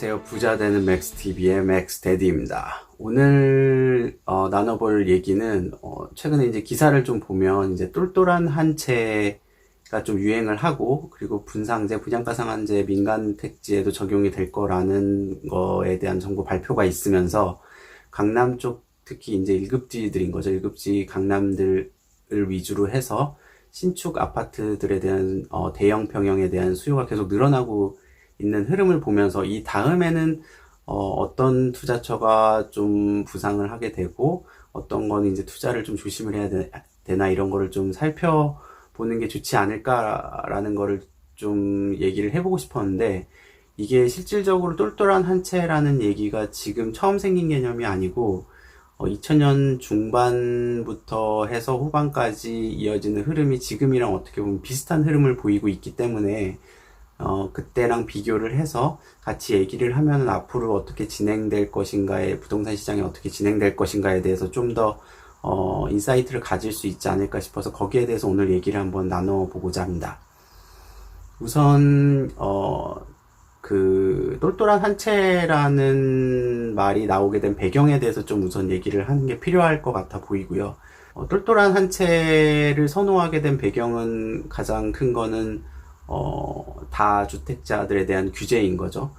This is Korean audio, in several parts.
안녕하세요. 부자되는 맥스TV의 맥스데디입니다. 오늘 나눠볼 얘기는 최근에 이제 기사를 좀 보면 이제 똘똘한 한 채가 좀 유행을 하고, 그리고 분상제, 분양가상한제 민간 택지에도 적용이 될 거라는 거에 대한 정보 발표가 있으면서 강남 쪽, 특히 이제 1급지들인 거죠. 1급지 강남들을 위주로 해서 신축 아파트들에 대한 대형 평형에 대한 수요가 계속 늘어나고 있는 흐름을 보면서, 이 다음에는 어떤 투자처가 좀 부상을 하게 되고 어떤 거는 이제 투자를 좀 조심을 해야 되나, 이런 거를 좀 살펴보는 게 좋지 않을까라는 거를 좀 얘기를 해보고 싶었는데, 이게 실질적으로 똘똘한 한 채라는 얘기가 지금 처음 생긴 개념이 아니고 2000년 중반부터 해서 후반까지 이어지는 흐름이 지금이랑 어떻게 보면 비슷한 흐름을 보이고 있기 때문에 그때랑 비교를 해서 같이 얘기를 하면은 앞으로 어떻게 진행될 것인가에, 부동산 시장이 어떻게 진행될 것인가에 대해서 좀 더 인사이트를 가질 수 있지 않을까 싶어서 거기에 대해서 오늘 얘기를 한번 나눠보고자 합니다. 우선 그 똘똘한 한 채라는 말이 나오게 된 배경에 대해서 좀 우선 얘기를 하는 게 필요할 것 같아 보이고요. 똘똘한 한 채를 선호하게 된 배경은, 가장 큰 거는 다주택자들에 대한 규제인 거죠.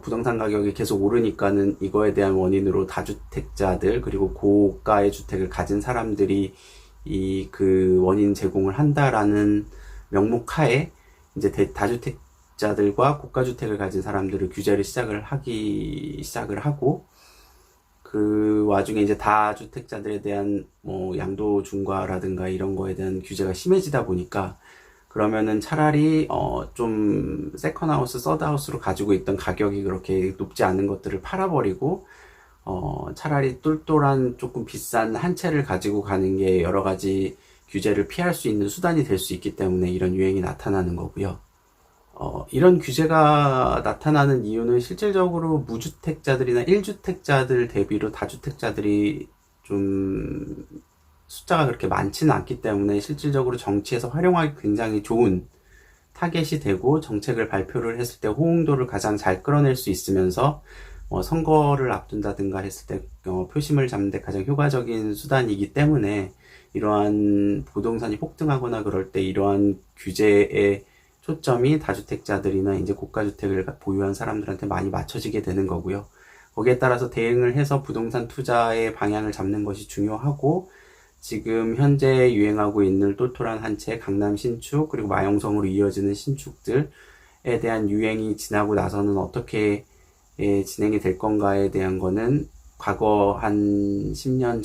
부동산 가격이 계속 오르니까는 이거에 대한 원인으로 다주택자들, 그리고 고가의 주택을 가진 사람들이 그 원인 제공을 한다라는 명목하에 이제 다주택자들과 고가주택을 가진 사람들을 규제를 시작을 하고, 그 와중에 이제 다주택자들에 대한 양도 중과라든가 이런 거에 대한 규제가 심해지다 보니까, 그러면은 차라리 좀 세컨하우스, 서드하우스로 가지고 있던 가격이 그렇게 높지 않은 것들을 팔아버리고 차라리 똘똘한 조금 비싼 한 채를 가지고 가는 게 여러 가지 규제를 피할 수 있는 수단이 될 수 있기 때문에 이런 유행이 나타나는 거고요. 이런 규제가 나타나는 이유는 실질적으로 무주택자들이나 1주택자들 대비로 다주택자들이 좀 숫자가 그렇게 많지는 않기 때문에 실질적으로 정치에서 활용하기 굉장히 좋은 타겟이 되고, 정책을 발표를 했을 때 호응도를 가장 잘 끌어낼 수 있으면서 선거를 앞둔다든가 했을 때 표심을 잡는 데 가장 효과적인 수단이기 때문에, 이러한 부동산이 폭등하거나 그럴 때 이러한 규제의 초점이 다주택자들이나 이제 고가주택을 보유한 사람들한테 많이 맞춰지게 되는 거고요. 거기에 따라서 대응을 해서 부동산 투자의 방향을 잡는 것이 중요하고, 지금 현재 유행하고 있는 똘똘한 한 채, 강남 신축, 그리고 마영성으로 이어지는 신축들에 대한 유행이 지나고 나서는 어떻게 진행이 될 건가에 대한 거는 과거 한 10년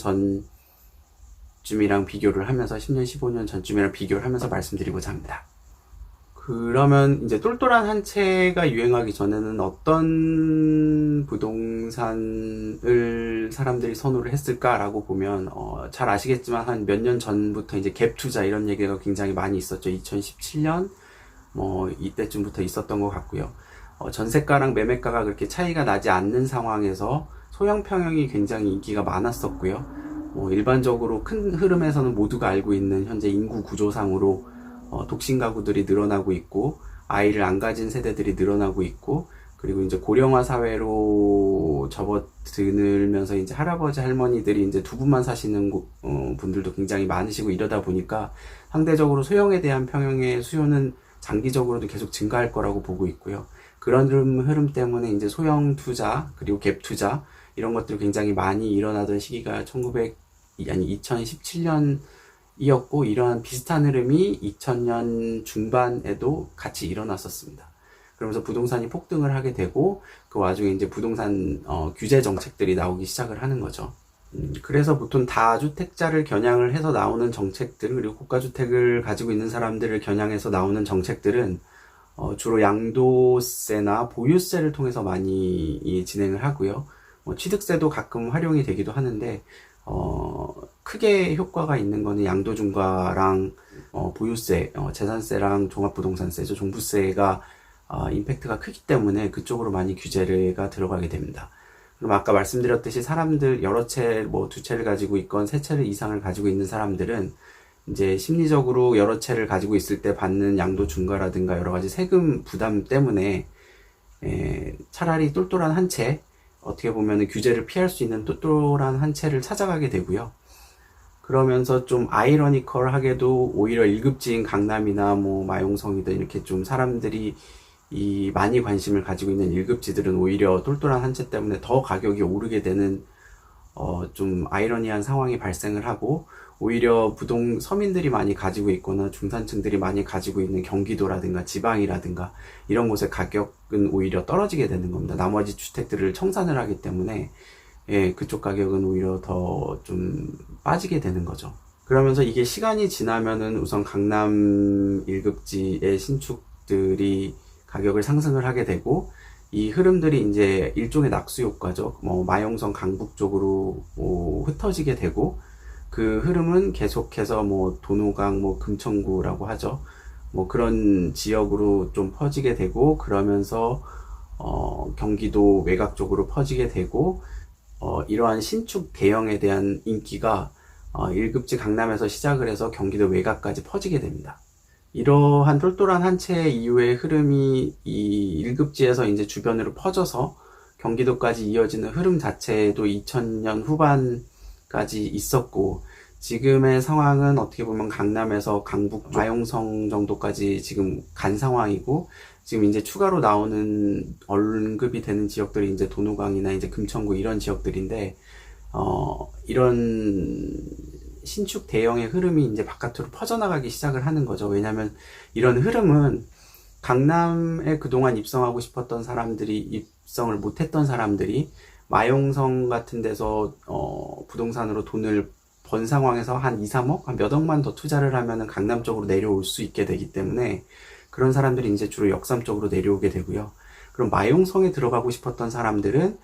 전쯤이랑 비교를 하면서, 10년, 15년 전쯤이랑 비교를 하면서 말씀드리고자 합니다. 그러면 이제 똘똘한 한 채가 유행하기 전에는 어떤 부동산을 사람들이 선호를 했을까라고 보면, 잘 아시겠지만 한 몇 년 전부터 이제 갭 투자 이런 얘기가 굉장히 많이 있었죠. 2017년 이때쯤부터 있었던 것 같고요. 전세가랑 매매가가 그렇게 차이가 나지 않는 상황에서 소형 평형이 굉장히 인기가 많았었고요. 일반적으로 큰 흐름에서는 모두가 알고 있는 현재 인구 구조상으로 독신 가구들이 늘어나고 있고, 아이를 안 가진 세대들이 늘어나고 있고, 그리고 이제 고령화 사회로 접어들면서 이제 할아버지 할머니들이 이제 두 분만 사시는 분들도 굉장히 많으시고, 이러다 보니까 상대적으로 소형에 대한 평형의 수요는 장기적으로도 계속 증가할 거라고 보고 있고요. 그런 흐름 때문에 이제 소형 투자, 그리고 갭 투자 이런 것들이 굉장히 많이 일어나던 시기가 2017년 이었고, 이러한 비슷한 흐름이 2000년 중반에도 같이 일어났었습니다. 그러면서 부동산이 폭등을 하게 되고, 그 와중에 이제 부동산 규제 정책들이 나오기 시작을 하는 거죠. 그래서 보통 다주택자를 겨냥을 해서 나오는 정책들, 그리고 고가주택을 가지고 있는 사람들을 겨냥해서 나오는 정책들은 주로 양도세나 보유세를 통해서 많이 진행을 하고요. 취득세도 가끔 활용이 되기도 하는데, 크게 효과가 있는 거는 양도중과랑 보유세, 재산세랑 종합부동산세죠. 종부세가 임팩트가 크기 때문에 그쪽으로 많이 규제가 들어가게 됩니다. 그럼 아까 말씀드렸듯이 사람들 여러 채, 두 채를 가지고 있건 세 채를 이상을 가지고 있는 사람들은 이제 심리적으로 여러 채를 가지고 있을 때 받는 양도중과라든가 여러 가지 세금 부담 때문에 차라리 똘똘한 한 채, 어떻게 보면 규제를 피할 수 있는 똘똘한 한 채를 찾아가게 되고요. 그러면서 좀 아이러니컬하게도 오히려 1급지인 강남이나 뭐 마용성이든 이렇게 좀 사람들이 많이 관심을 가지고 있는 1급지들은 오히려 똘똘한 한 채 때문에 더 가격이 오르게 되는 좀 아이러니한 상황이 발생을 하고, 오히려 서민들이 많이 가지고 있거나 중산층들이 많이 가지고 있는 경기도라든가 지방이라든가 이런 곳의 가격은 오히려 떨어지게 되는 겁니다. 나머지 주택들을 청산을 하기 때문에 그쪽 가격은 오히려 더 좀 빠지게 되는 거죠. 그러면서 이게 시간이 지나면은 우선 강남 1급지의 신축들이 가격을 상승을 하게 되고, 이 흐름들이 이제 일종의 낙수 효과죠. 뭐 마용성 강북 쪽으로 흩어지게 되고, 그 흐름은 계속해서 뭐 도노강, 뭐 금천구라고 하죠. 뭐 그런 지역으로 좀 퍼지게 되고, 그러면서 경기도 외곽 쪽으로 퍼지게 되고, 이러한 신축 대형에 대한 인기가 1급지 강남에서 시작을 해서 경기도 외곽까지 퍼지게 됩니다. 이러한 똘똘한 한 채의 이후의 흐름이 이 1급지에서 이제 주변으로 퍼져서 경기도까지 이어지는 흐름 자체도 2000년 후반까지 있었고, 지금의 상황은 어떻게 보면 강남에서 강북, 마용성 정도까지 지금 간 상황이고, 지금 이제 추가로 나오는 언급이 되는 지역들이 이제 도노강이나 이제 금천구 이런 지역들인데, 이런 신축 대형의 흐름이 이제 바깥으로 퍼져나가기 시작을 하는 거죠. 왜냐하면 이런 흐름은 강남에 그동안 입성하고 싶었던 사람들이 입성을 못했던 사람들이 마용성 같은 데서 부동산으로 돈을 번 상황에서 한 2, 3억, 한 몇 억만 더 투자를 하면은 강남 쪽으로 내려올 수 있게 되기 때문에 그런 사람들이 이제 주로 역삼 쪽으로 내려오게 되고요. 그럼 마용성에 들어가고 싶었던 사람들은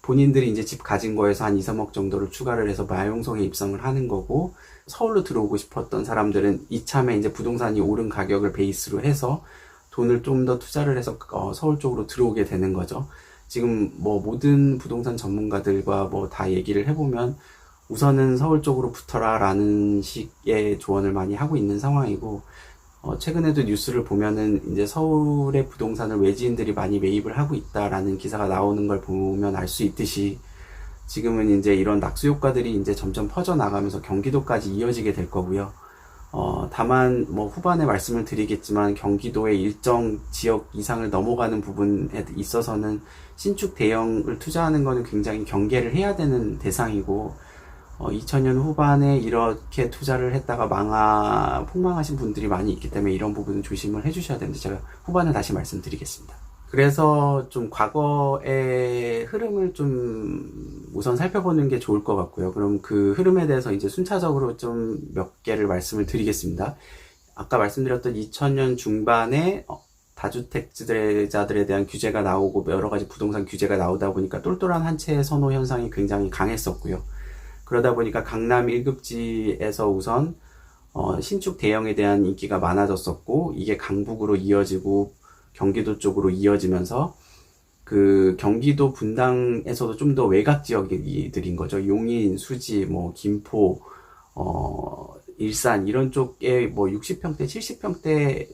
본인들이 이제 집 가진 거에서 한 2, 3억 정도를 추가를 해서 마용성에 입성을 하는 거고, 서울로 들어오고 싶었던 사람들은 이참에 이제 부동산이 오른 가격을 베이스로 해서 돈을 좀 더 투자를 해서 서울 쪽으로 들어오게 되는 거죠. 지금 뭐 모든 부동산 전문가들과 뭐 다 얘기를 해보면 우선은 서울 쪽으로 붙어라 라는 식의 조언을 많이 하고 있는 상황이고, 최근에도 뉴스를 보면은 이제 서울의 부동산을 외지인들이 많이 매입을 하고 있다라는 기사가 나오는 걸 보면 알 수 있듯이, 지금은 이제 이런 낙수 효과들이 이제 점점 퍼져나가면서 경기도까지 이어지게 될 거고요. 다만 뭐 후반에 말씀을 드리겠지만 경기도의 일정 지역 이상을 넘어가는 부분에 있어서는 신축 대형을 투자하는 거는 굉장히 경계를 해야 되는 대상이고, 2000년 후반에 이렇게 투자를 했다가 폭망하신 분들이 많이 있기 때문에 이런 부분은 조심을 해주셔야 되는데, 제가 후반에 다시 말씀드리겠습니다. 그래서 좀 과거의 흐름을 좀 우선 살펴보는 게 좋을 것 같고요. 그럼 그 흐름에 대해서 이제 순차적으로 좀 몇 개를 말씀을 드리겠습니다. 아까 말씀드렸던 2000년 중반에 다주택자들에 대한 규제가 나오고 여러 가지 부동산 규제가 나오다 보니까 똘똘한 한 채의 선호 현상이 굉장히 강했었고요. 그러다 보니까 강남 1급지에서 우선 신축 대형에 대한 인기가 많아졌었고, 이게 강북으로 이어지고 경기도 쪽으로 이어지면서 그 경기도 분당에서도 좀 더 외곽 지역들인 거죠. 용인, 수지, 뭐 김포, 일산 이런 쪽에 뭐 60평대, 70평대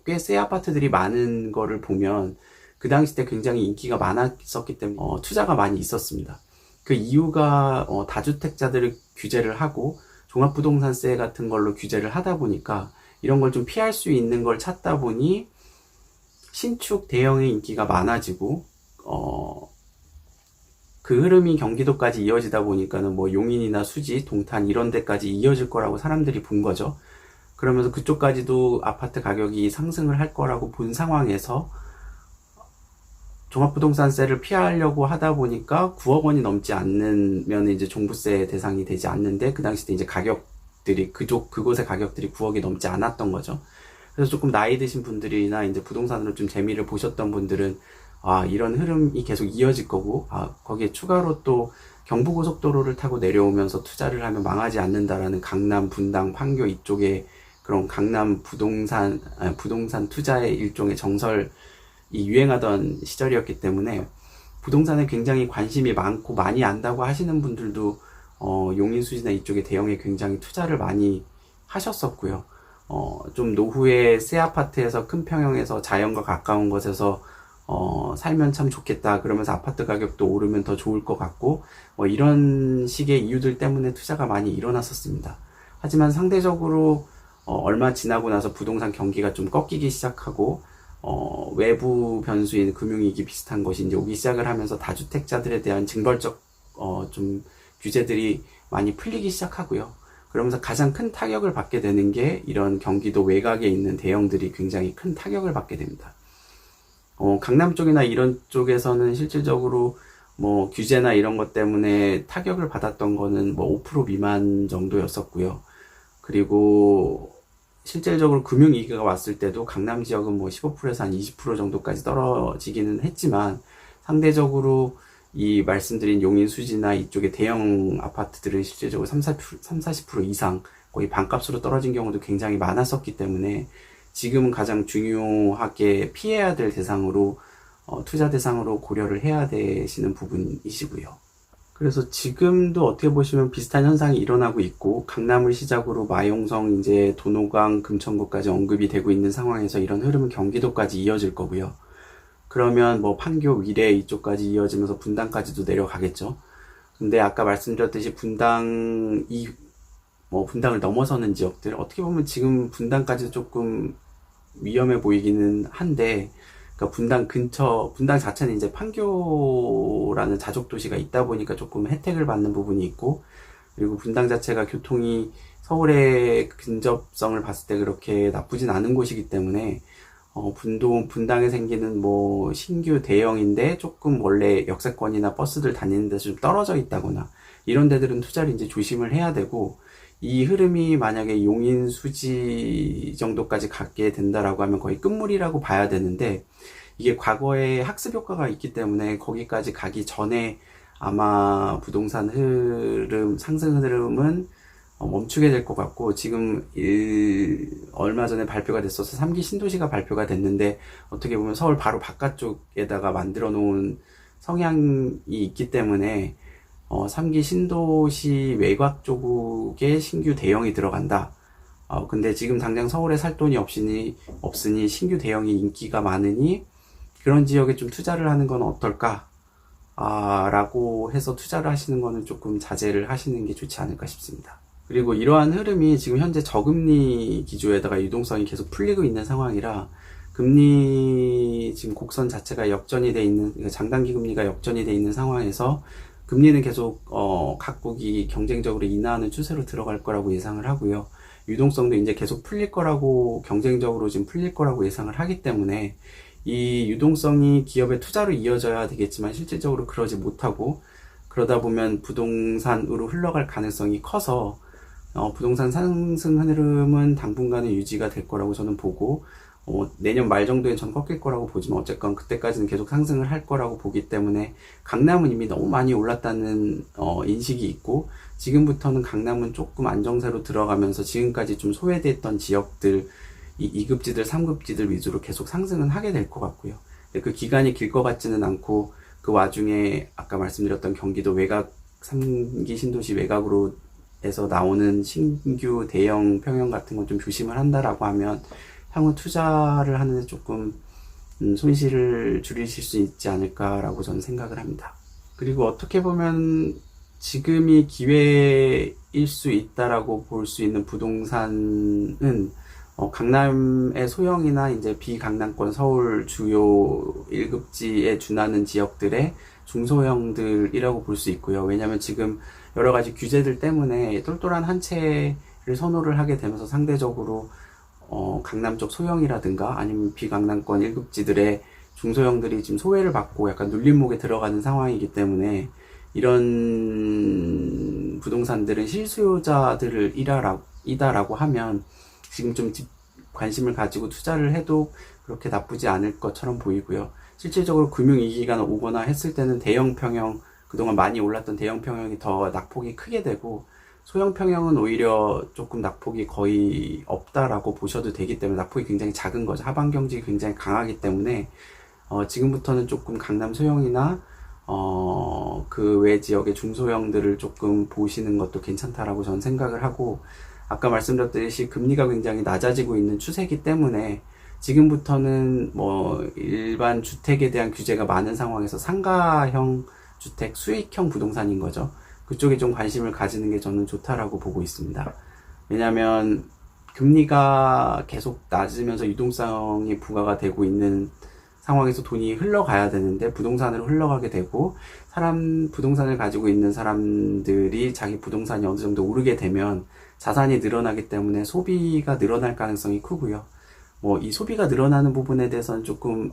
꽤 새 아파트들이 많은 거를 보면 그 당시 때 굉장히 인기가 많았었기 때문에 투자가 많이 있었습니다. 그 이유가 다주택자들을 규제를 하고 종합부동산세 같은 걸로 규제를 하다 보니까 이런 걸 좀 피할 수 있는 걸 찾다 보니 신축 대형의 인기가 많아지고, 그 흐름이 경기도까지 이어지다 보니까는 뭐 용인이나 수지, 동탄 이런 데까지 이어질 거라고 사람들이 본 거죠. 그러면서 그쪽까지도 아파트 가격이 상승을 할 거라고 본 상황에서 종합부동산세를 피하려고 하다 보니까 9억 원이 넘지 않으면 이제 종부세 대상이 되지 않는데, 그 당시 때 이제 가격들이 그곳의 가격들이 9억이 넘지 않았던 거죠. 그래서 조금 나이 드신 분들이나 이제 부동산으로 좀 재미를 보셨던 분들은 이런 흐름이 계속 이어질 거고, 거기에 추가로 또 경부고속도로를 타고 내려오면서 투자를 하면 망하지 않는다라는 강남, 분당, 판교 이쪽에 그런 강남 부동산 투자의 일종의 정설이 유행하던 시절이었기 때문에 부동산에 굉장히 관심이 많고 많이 안다고 하시는 분들도 용인, 수지나 이쪽에 대형에 굉장히 투자를 많이 하셨었고요. 좀 노후에 새 아파트에서 큰 평형에서 자연과 가까운 곳에서 살면 참 좋겠다. 그러면서 아파트 가격도 오르면 더 좋을 것 같고, 이런 식의 이유들 때문에 투자가 많이 일어났었습니다. 하지만 상대적으로, 얼마 지나고 나서 부동산 경기가 좀 꺾이기 시작하고, 외부 변수인 금융위기 비슷한 것이 이제 오기 시작을 하면서 다주택자들에 대한 징벌적, 좀 규제들이 많이 풀리기 시작하고요. 그러면서 가장 큰 타격을 받게 되는 게 이런 경기도 외곽에 있는 대형들이 굉장히 큰 타격을 받게 됩니다. 강남 쪽이나 이런 쪽에서는 실질적으로 뭐 규제나 이런 것 때문에 타격을 받았던 거는 뭐 5% 미만 정도였었고요. 그리고 실질적으로 금융위기가 왔을 때도 강남 지역은 뭐 15%에서 한 20% 정도까지 떨어지기는 했지만 상대적으로 이 말씀드린 용인 수지나 이쪽의 대형 아파트들은 실질적으로 40% 이상 거의 반값으로 떨어진 경우도 굉장히 많았었기 때문에 지금은 가장 중요하게 피해야 될 대상으로 투자 대상으로 고려를 해야 되시는 부분이시고요. 그래서 지금도 어떻게 보시면 비슷한 현상이 일어나고 있고 강남을 시작으로 마용성, 이제 도노강, 금천구까지 언급이 되고 있는 상황에서 이런 흐름은 경기도까지 이어질 거고요. 그러면 뭐 판교, 위례 이쪽까지 이어지면서 분당까지도 내려가겠죠. 근데 아까 말씀드렸듯이 분당을 넘어서는 지역들, 어떻게 보면 지금 분당까지도 조금 위험해 보이기는 한데, 그러니까 분당 자체는 이제 판교라는 자족 도시가 있다 보니까 조금 혜택을 받는 부분이 있고, 그리고 분당 자체가 교통이 서울의 근접성을 봤을 때 그렇게 나쁘진 않은 곳이기 때문에, 분당에 생기는 뭐 신규 대형인데 조금 원래 역세권이나 버스들 다니는 데서 좀 떨어져 있다거나 이런 데들은 투자를 이제 조심을 해야 되고, 이 흐름이 만약에 용인 수지 정도까지 가게 된다라고 하면 거의 끝물이라고 봐야 되는데, 이게 과거에 학습 효과가 있기 때문에 거기까지 가기 전에 아마 부동산 상승 흐름은 멈추게 될 것 같고, 지금 얼마 전에 발표가 됐어서 3기 신도시가 발표가 됐는데, 어떻게 보면 서울 바로 바깥쪽에다가 만들어 놓은 성향이 있기 때문에 3기 신도시 외곽 쪽에 신규 대형이 들어간다. 근데 지금 당장 서울에 살 돈이 없으니 신규 대형이 인기가 많으니 그런 지역에 좀 투자를 하는 건 어떨까? 라고 해서 투자를 하시는 거는 조금 자제를 하시는 게 좋지 않을까 싶습니다. 그리고 이러한 흐름이 지금 현재 저금리 기조에다가 유동성이 계속 풀리고 있는 상황이라, 금리 지금 곡선 자체가 역전이 돼 있는, 장단기 금리가 역전이 돼 있는 상황에서 금리는 계속 각국이 경쟁적으로 인하하는 추세로 들어갈 거라고 예상을 하고요. 유동성도 이제 계속 풀릴 거라고, 경쟁적으로 지금 풀릴 거라고 예상을 하기 때문에 이 유동성이 기업의 투자로 이어져야 되겠지만 실질적으로 그러지 못하고, 그러다 보면 부동산으로 흘러갈 가능성이 커서 부동산 상승 흐름은 당분간은 유지가 될 거라고 저는 보고, 내년 말 정도엔 전 꺾일 거라고 보지만 어쨌건 그때까지는 계속 상승을 할 거라고 보기 때문에, 강남은 이미 너무 많이 올랐다는 인식이 있고, 지금부터는 강남은 조금 안정세로 들어가면서 지금까지 좀 소외됐던 지역들, 이 2급지들, 3급지들 위주로 계속 상승은 하게 될 것 같고요. 그 기간이 길 것 같지는 않고, 그 와중에 아까 말씀드렸던 경기도 외곽, 3기 신도시 외곽으로 에서 나오는 신규 대형 평형 같은 건 좀 조심을 한다라고 하면 향후 투자를 하는데 조금 손실을 줄이실 수 있지 않을까라고 저는 생각을 합니다. 그리고 어떻게 보면 지금이 기회일 수 있다라고 볼 수 있는 부동산은 강남의 소형이나 이제 비강남권 서울 주요 1급지에 준하는 지역들의 중소형들이라고 볼 수 있고요. 왜냐하면 지금 여러 가지 규제들 때문에 똘똘한 한 채를 선호를 하게 되면서 상대적으로 강남 쪽 소형이라든가 아니면 비강남권 1급지들의 중소형들이 지금 소외를 받고 약간 눌림목에 들어가는 상황이기 때문에, 이런 부동산들은 실수요자들을 이다라고 하면 지금 좀 관심을 가지고 투자를 해도 그렇게 나쁘지 않을 것처럼 보이고요. 실질적으로 금융위기가 오거나 했을 때는 대형 평형, 그동안 많이 올랐던 대형 평형이 더 낙폭이 크게 되고, 소형 평형은 오히려 조금 낙폭이 거의 없다라고 보셔도 되기 때문에, 낙폭이 굉장히 작은 거죠. 하방 경직이 굉장히 강하기 때문에 지금부터는 조금 강남 소형이나 그 외 지역의 중소형들을 조금 보시는 것도 괜찮다라고 저는 생각을 하고, 아까 말씀드렸듯이 금리가 굉장히 낮아지고 있는 추세이기 때문에 지금부터는 뭐 일반 주택에 대한 규제가 많은 상황에서 상가형 주택, 수익형 부동산인 거죠. 그쪽에 좀 관심을 가지는 게 저는 좋다라고 보고 있습니다. 왜냐하면 금리가 계속 낮으면서 유동성이 부과가 되고 있는 상황에서 돈이 흘러가야 되는데 부동산으로 흘러가게 되고 부동산을 가지고 있는 사람들이 자기 부동산이 어느 정도 오르게 되면 자산이 늘어나기 때문에 소비가 늘어날 가능성이 크고요. 뭐 이 소비가 늘어나는 부분에 대해서는 조금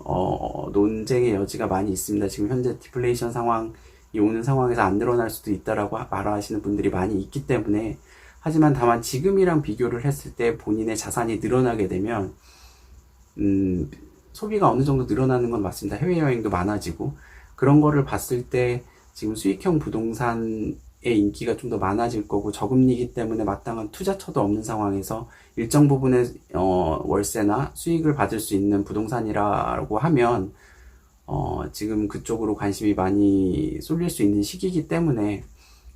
논쟁의 여지가 많이 있습니다. 지금 현재 디플레이션 상황이 오는 상황에서 안 늘어날 수도 있다라고 말하시는 분들이 많이 있기 때문에 하지만 다만 지금이랑 비교를 했을 때 본인의 자산이 늘어나게 되면 소비가 어느 정도 늘어나는 건 맞습니다. 해외여행도 많아지고 그런 거를 봤을 때 지금 수익형 부동산의 인기가 좀 더 많아질 거고 저금리이기 때문에 마땅한 투자처도 없는 상황에서 일정 부분의 월세나 수익을 받을 수 있는 부동산이라고 하면 지금 그쪽으로 관심이 많이 쏠릴 수 있는 시기이기 때문에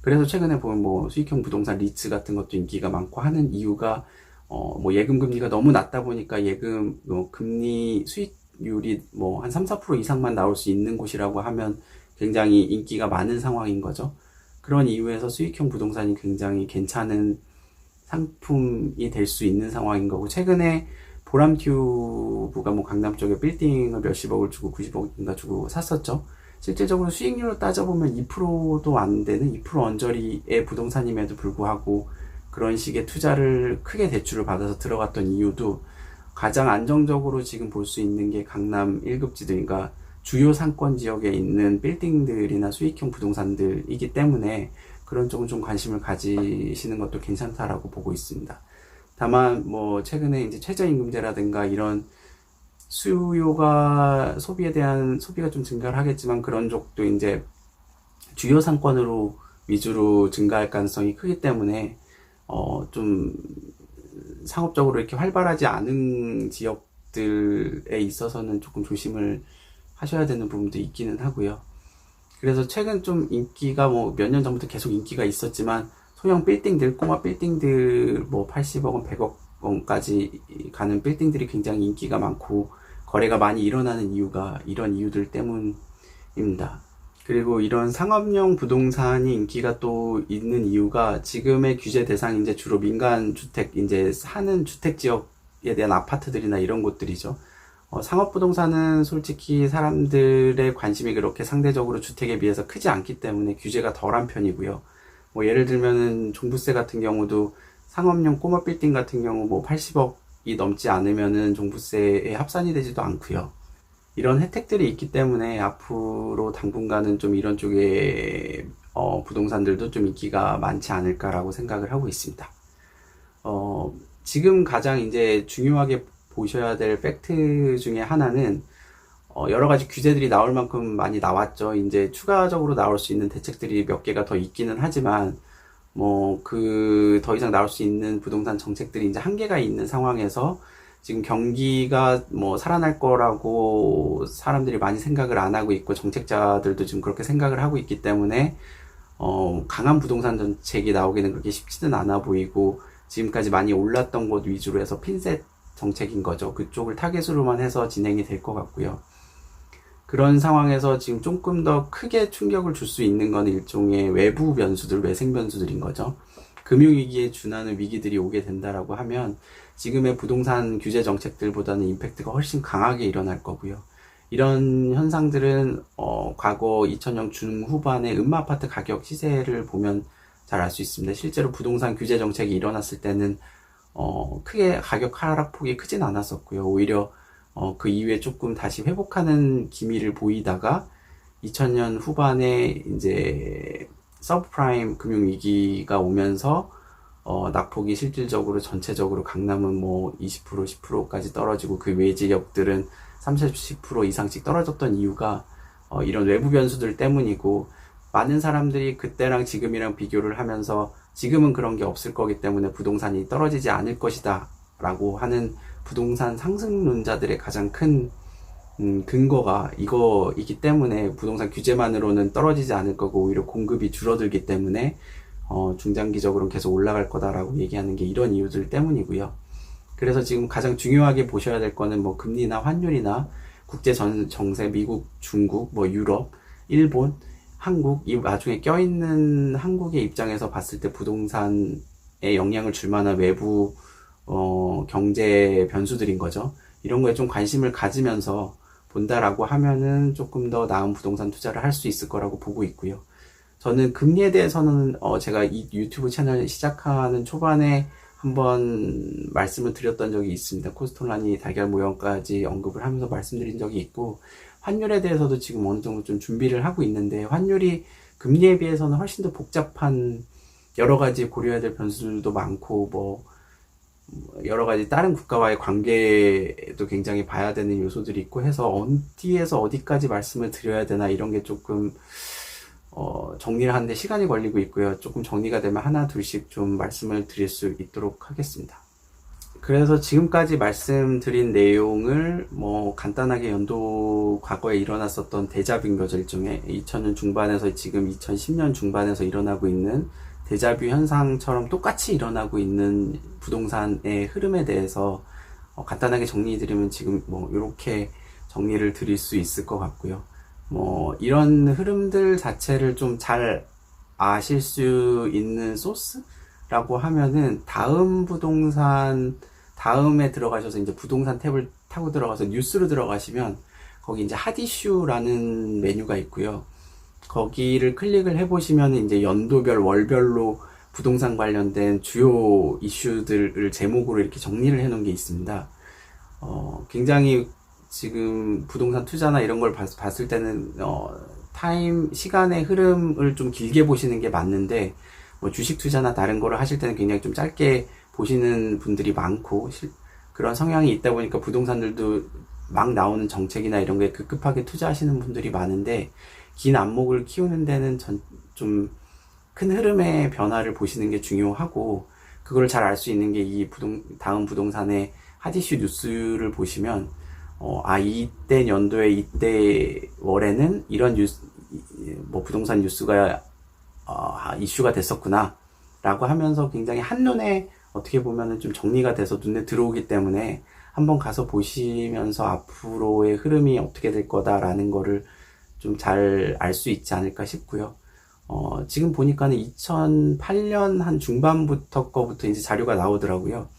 그래서 최근에 보면 뭐 수익형 부동산 리츠 같은 것도 인기가 많고 하는 이유가 뭐 예금 금리가 너무 낮다 보니까 예금 금리 수익률이 뭐 한 3-4% 이상만 나올 수 있는 곳이라고 하면 굉장히 인기가 많은 상황인 거죠. 그런 이유에서 수익형 부동산이 굉장히 괜찮은 상품이 될 수 있는 상황인 거고 최근에 보람튜브가 뭐 강남 쪽에 빌딩을 몇십억을 주고 90억인가 주고 샀었죠. 실질적으로 수익률로 따져보면 2%도 안 되는 2% 언저리의 부동산임에도 불구하고 그런 식의 투자를 크게 대출을 받아서 들어갔던 이유도 가장 안정적으로 지금 볼 수 있는 게 강남 1급지들, 그러니까 주요 상권 지역에 있는 빌딩들이나 수익형 부동산들이기 때문에 그런 쪽은 좀 관심을 가지시는 것도 괜찮다라고 보고 있습니다. 다만 뭐 최근에 이제 최저임금제라든가 이런 수요가 소비에 대한 소비가 좀 증가를 하겠지만 그런 쪽도 이제 주요 상권으로 위주로 증가할 가능성이 크기 때문에 좀 상업적으로 이렇게 활발하지 않은 지역들에 있어서는 조금 조심을 하셔야 되는 부분도 있기는 하고요. 그래서 최근 좀 인기가 뭐 몇 년 전부터 계속 인기가 있었지만 소형 빌딩들, 꼬마 빌딩들 뭐 80억 원, 100억 원까지 가는 빌딩들이 굉장히 인기가 많고 거래가 많이 일어나는 이유가 이런 이유들 때문입니다. 그리고 이런 상업용 부동산이 인기가 또 있는 이유가 지금의 규제 대상이 이제 주로 민간 주택, 이제 사는 주택 지역에 대한 아파트들이나 이런 곳들이죠. 상업부동산은 솔직히 사람들의 관심이 그렇게 상대적으로 주택에 비해서 크지 않기 때문에 규제가 덜한 편이고요. 뭐 예를 들면은 종부세 같은 경우도 상업용 꼬마 빌딩 같은 경우 뭐 80억이 넘지 않으면은 종부세에 합산이 되지도 않고요. 이런 혜택들이 있기 때문에 앞으로 당분간은 좀 이런 쪽의 부동산들도 좀 인기가 많지 않을까라고 생각을 하고 있습니다. 지금 가장 이제 중요하게 보셔야 될 팩트 중에 하나는 여러 가지 규제들이 나올 만큼 많이 나왔죠. 이제 추가적으로 나올 수 있는 대책들이 몇 개가 더 있기는 하지만 뭐 더 이상 나올 수 있는 부동산 정책들이 이제 한계가 있는 상황에서 지금 경기가 뭐 살아날 거라고 사람들이 많이 생각을 안 하고 있고 정책자들도 지금 그렇게 생각을 하고 있기 때문에 강한 부동산 정책이 나오기는 그렇게 쉽지는 않아 보이고 지금까지 많이 올랐던 곳 위주로 해서 핀셋 정책인 거죠. 그쪽을 타겟으로만 해서 진행이 될 것 같고요. 그런 상황에서 지금 조금 더 크게 충격을 줄 수 있는 건 일종의 외부 변수들, 외생 변수들인 거죠. 금융위기에 준하는 위기들이 오게 된다라고 하면 지금의 부동산 규제 정책들보다는 임팩트가 훨씬 강하게 일어날 거고요. 이런 현상들은 과거 2000년 중후반의 음마아파트 가격 시세를 보면 잘 알 수 있습니다. 실제로 부동산 규제 정책이 일어났을 때는 크게 가격 하락폭이 크진 않았었고요. 오히려 그 이후에 조금 다시 회복하는 기미를 보이다가 2000년 후반에 이제 서브프라임 금융위기가 오면서 낙폭이 실질적으로 전체적으로 강남은 뭐 20%, 10%까지 떨어지고 그 외 지역들은 30, 10% 이상씩 떨어졌던 이유가 이런 외부 변수들 때문이고 많은 사람들이 그때랑 지금이랑 비교를 하면서 지금은 그런 게 없을 거기 때문에 부동산이 떨어지지 않을 것이다 라고 하는 부동산 상승론자들의 가장 큰 근거가 이거이기 때문에 부동산 규제만으로는 떨어지지 않을 거고 오히려 공급이 줄어들기 때문에 중장기적으로는 계속 올라갈 거다라고 얘기하는 게 이런 이유들 때문이고요. 그래서 지금 가장 중요하게 보셔야 될 거는 뭐 금리나 환율이나 국제 정세, 미국, 중국, 뭐 유럽, 일본, 한국, 이 나중에 껴있는 한국의 입장에서 봤을 때 부동산에 영향을 줄 만한 외부 경제 변수들인 거죠. 이런 거에 좀 관심을 가지면서 본다라고 하면은 조금 더 나은 부동산 투자를 할 수 있을 거라고 보고 있고요. 저는 금리에 대해서는 제가 이 유튜브 채널 시작하는 초반에 한번 말씀을 드렸던 적이 있습니다. 코스톨라니 달걀 모형까지 언급을 하면서 말씀드린 적이 있고, 환율에 대해서도 지금 어느 정도 좀 준비를 하고 있는데, 환율이 금리에 비해서는 훨씬 더 복잡한 여러 가지 고려해야 될 변수들도 많고, 뭐 여러 가지 다른 국가와의 관계도 굉장히 봐야 되는 요소들이 있고 해서 어디에서 어디까지 말씀을 드려야 되나 이런 게 조금 정리를 하는데 시간이 걸리고 있고요. 조금 정리가 되면 하나 둘씩 좀 말씀을 드릴 수 있도록 하겠습니다. 그래서 지금까지 말씀드린 내용을 뭐 간단하게 과거에 일어났었던 데자뷰인 거죠. 일종의 2000년 중반에서 지금 2010년 중반에서 일어나고 있는 데자뷰 현상처럼 똑같이 일어나고 있는 부동산의 흐름에 대해서 간단하게 정리해드리면 지금 뭐 이렇게 정리를 드릴 수 있을 것 같고요. 뭐 이런 흐름들 자체를 좀 잘 아실 수 있는 소스라고 하면은 다음에 들어가셔서 이제 부동산 탭을 타고 들어가서 뉴스로 들어가시면 거기 이제 핫 이슈라는 메뉴가 있고요. 거기를 클릭을 해보시면 이제 연도별, 월별로 부동산 관련된 주요 이슈들을 제목으로 이렇게 정리를 해놓은 게 있습니다. 굉장히 지금 부동산 투자나 이런 걸 봤을 때는 시간의 흐름을 좀 길게 보시는 게 맞는데, 뭐 주식 투자나 다른 거를 하실 때는 굉장히 좀 짧게 보시는 분들이 많고, 그런 성향이 있다 보니까 부동산들도 막 나오는 정책이나 이런 거에 급급하게 투자하시는 분들이 많은데, 긴 안목을 키우는 데는 좀 큰 흐름의 변화를 보시는 게 중요하고, 그걸 잘 알 수 있는 게 다음 부동산의 핫이슈 뉴스를 보시면, 이때 연도에 이때 월에는 이런 부동산 뉴스가, 이슈가 됐었구나, 라고 하면서 굉장히 한눈에 어떻게 보면은 좀 정리가 돼서 눈에 들어오기 때문에 한번 가서 보시면서 앞으로의 흐름이 어떻게 될 거다라는 거를 좀 잘 알 수 있지 않을까 싶고요. 지금 보니까는 2008년 한 중반부터 거부터 이제 자료가 나오더라고요.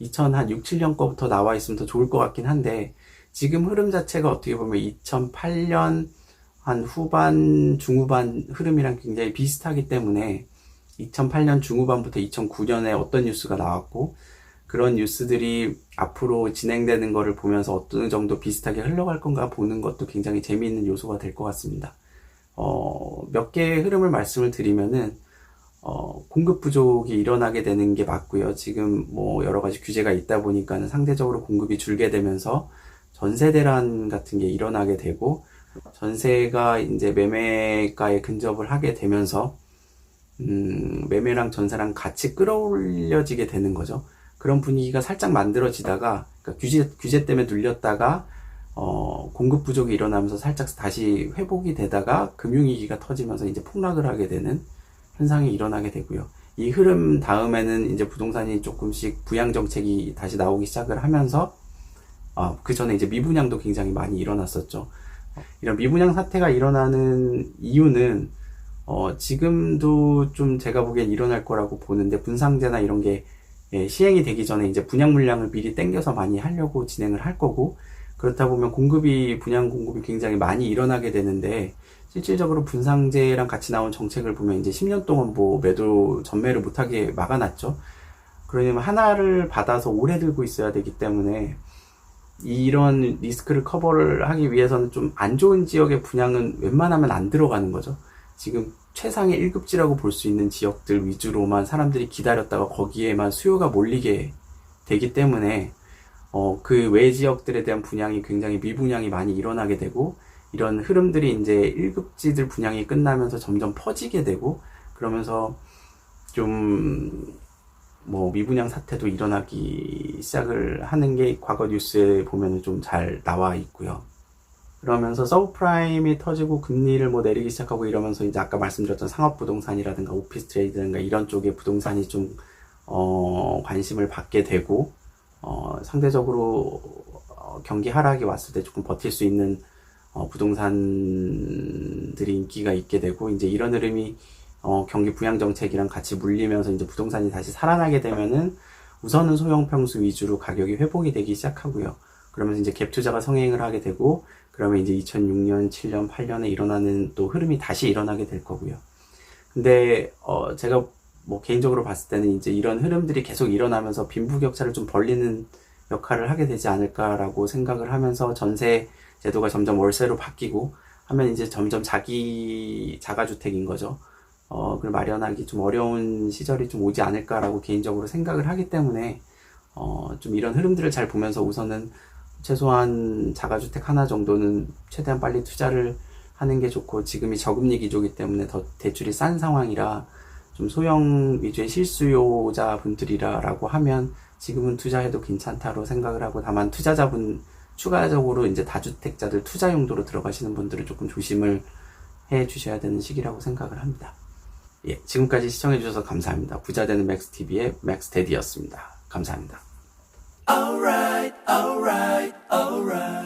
2006, 7년 거부터 나와 있으면 더 좋을 것 같긴 한데, 지금 흐름 자체가 어떻게 보면 2008년 한 후반, 중후반 흐름이랑 굉장히 비슷하기 때문에 2008년 중후반부터 2009년에 어떤 뉴스가 나왔고, 그런 뉴스들이 앞으로 진행되는 거를 보면서 어떤 정도 비슷하게 흘러갈 건가 보는 것도 굉장히 재미있는 요소가 될 것 같습니다. 몇 개의 흐름을 말씀을 드리면은, 공급 부족이 일어나게 되는 게 맞고요. 지금 뭐 여러 가지 규제가 있다 보니까는 상대적으로 공급이 줄게 되면서 전세 대란 같은 게 일어나게 되고, 전세가 이제 매매가에 근접을 하게 되면서, 매매랑 전세랑 같이 끌어올려지게 되는 거죠. 그런 분위기가 살짝 만들어지다가, 그러니까 규제 때문에 눌렸다가, 공급 부족이 일어나면서 살짝 다시 회복이 되다가 금융위기가 터지면서 이제 폭락을 하게 되는 현상이 일어나게 되고요. 이 흐름 다음에는 이제 부동산이 조금씩 부양 정책이 다시 나오기 시작을 하면서, 그 전에 이제 미분양도 굉장히 많이 일어났었죠. 이런 미분양 사태가 일어나는 이유는, 지금도 좀 제가 보기엔 일어날 거라고 보는데, 분상제나 이런 게 시행이 되기 전에 이제 분양 물량을 미리 땡겨서 많이 하려고 진행을 할 거고, 그렇다 보면 분양 공급이 굉장히 많이 일어나게 되는데, 실질적으로 분상제랑 같이 나온 정책을 보면 이제 10년 동안 뭐 전매를 못하게 막아놨죠. 그러면 하나를 받아서 오래 들고 있어야 되기 때문에, 이런 리스크를 커버를 하기 위해서는 좀 안 좋은 지역의 분양은 웬만하면 안 들어가는 거죠. 지금 최상의 1급지라고 볼 수 있는 지역들 위주로만 사람들이 기다렸다가 거기에만 수요가 몰리게 되기 때문에, 그 외 지역들에 대한 분양이 굉장히 미분양이 많이 일어나게 되고, 이런 흐름들이 이제 1급지들 분양이 끝나면서 점점 퍼지게 되고, 그러면서 미분양 사태도 일어나기 시작을 하는 게 과거 뉴스에 보면 좀 잘 나와 있고요. 그러면서 서브프라임이 터지고 금리를 뭐 내리기 시작하고 이러면서 이제 아까 말씀드렸던 상업부동산이라든가 오피스 트레이드라든가 이런 쪽의 부동산이 좀 관심을 받게 되고 상대적으로 경기 하락이 왔을 때 조금 버틸 수 있는 부동산들이 인기가 있게 되고 이제 이런 흐름이 경기 부양 정책이랑 같이 물리면서 이제 부동산이 다시 살아나게 되면은 우선은 소형 평수 위주로 가격이 회복이 되기 시작하고요. 그러면서 이제 갭 투자가 성행을 하게 되고 그러면 이제 2006년, 7년, 8년에 일어나는 또 흐름이 다시 일어나게 될 거고요. 근데 제가 뭐 개인적으로 봤을 때는 이제 이런 흐름들이 계속 일어나면서 빈부격차를 좀 벌리는 역할을 하게 되지 않을까라고 생각을 하면서 전세 제도가 점점 월세로 바뀌고 하면 이제 점점 자가주택인 거죠. 그걸 마련하기 좀 어려운 시절이 좀 오지 않을까라고 개인적으로 생각을 하기 때문에 좀 이런 흐름들을 잘 보면서 우선은 최소한 자가주택 하나 정도는 최대한 빨리 투자를 하는 게 좋고 지금이 저금리 기조이기 때문에 더 대출이 싼 상황이라 좀 소형 위주의 실수요자 분들이라고 하면 지금은 투자해도 괜찮다고 생각을 하고 다만 투자자분 추가적으로 이제 다주택자들 투자 용도로 들어가시는 분들은 조금 조심을 해 주셔야 되는 시기라고 생각을 합니다. 예, 지금까지 시청해 주셔서 감사합니다. 부자되는 맥스TV의 맥스데디였습니다. 감사합니다. Alright, alright, alright.